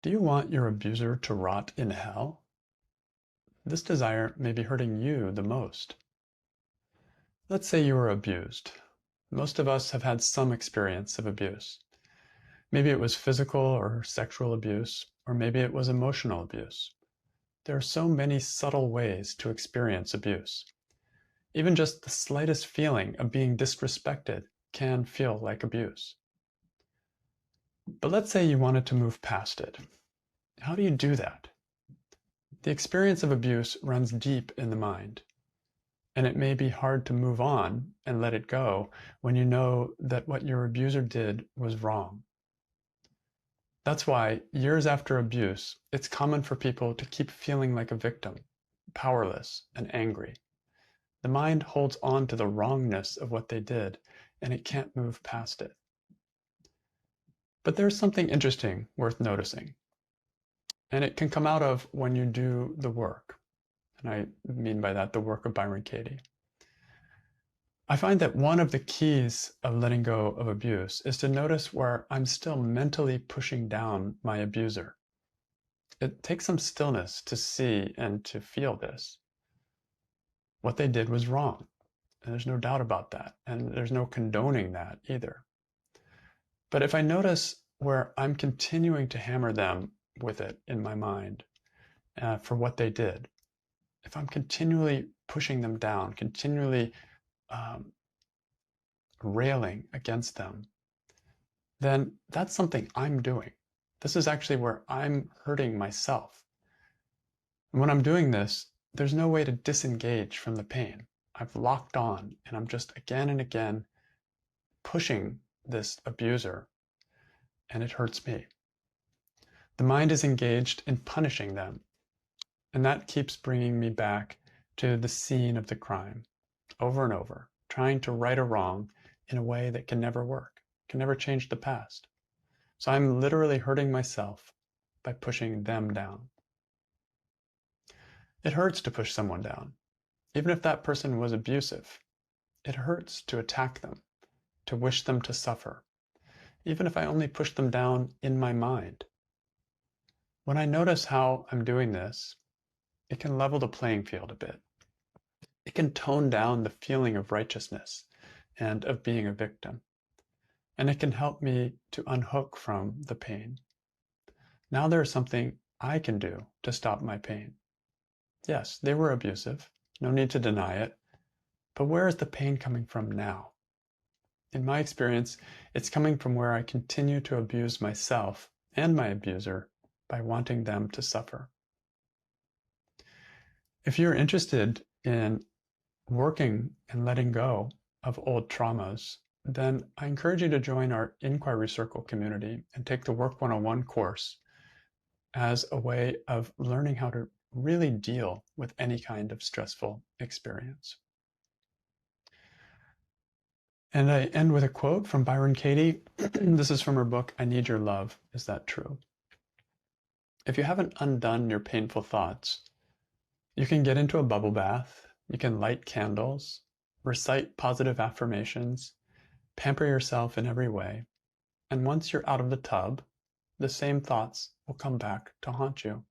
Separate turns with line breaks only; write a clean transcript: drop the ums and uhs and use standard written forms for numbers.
Do you want your abuser to rot in hell? This desire may be hurting you the most. Let's say you were abused. Most of us have had some experience of abuse. Maybe it was physical or sexual abuse, or maybe it was emotional abuse. There are so many subtle ways to experience abuse. Even just the slightest feeling of being disrespected can feel like abuse. But let's say you wanted to move past it. How do you do that? The experience of abuse runs deep in the mind, and it may be hard to move on and let it go when you know that what your abuser did was wrong. That's why, years after abuse, it's common for people to keep feeling like a victim, powerless and angry. The mind holds on to the wrongness of what they did, and it can't move past it. But there's something interesting worth noticing, and it can come out of when you do the work. And I mean by that the work of Byron Katie. I find that one of the keys of letting go of abuse is to notice where I'm still mentally pushing down my abuser. It takes some stillness to see and to feel this. What they did was wrong, and there's no doubt about that, and there's no condoning that either. But if I notice where I'm continuing to hammer them with it in my mind for what they did, if I'm continually pushing them down, continually railing against them, then that's something I'm doing. This is actually where I'm hurting myself. And when I'm doing this, there's no way to disengage from the pain. I've locked on, and I'm just again and again pushing this abuser, and it hurts me. The mind is engaged in punishing them, and that keeps bringing me back to the scene of the crime over and over, trying to right a wrong in a way that can never work, can never change the past. So I'm literally hurting myself by pushing them down. It hurts to push someone down. Even if that person was abusive, it hurts to attack them, to wish them to suffer, even if I only push them down in my mind. When I notice how I'm doing this, it can level the playing field a bit. It can tone down the feeling of righteousness and of being a victim. And it can help me to unhook from the pain. Now there's something I can do to stop my pain. Yes, they were abusive. No need to deny it. But where is the pain coming from now? In my experience, it's coming from where I continue to abuse myself and my abuser by wanting them to suffer. If you're interested in working and letting go of old traumas, then I encourage you to join our Inquiry Circle community and take the Work 101 course as a way of learning how to really deal with any kind of stressful experience. And I end with a quote from Byron Katie. This is from her book, I Need Your Love. Is That True? If you haven't undone your painful thoughts, you can get into a bubble bath, you can light candles, recite positive affirmations, pamper yourself in every way, and once you're out of the tub, the same thoughts will come back to haunt you.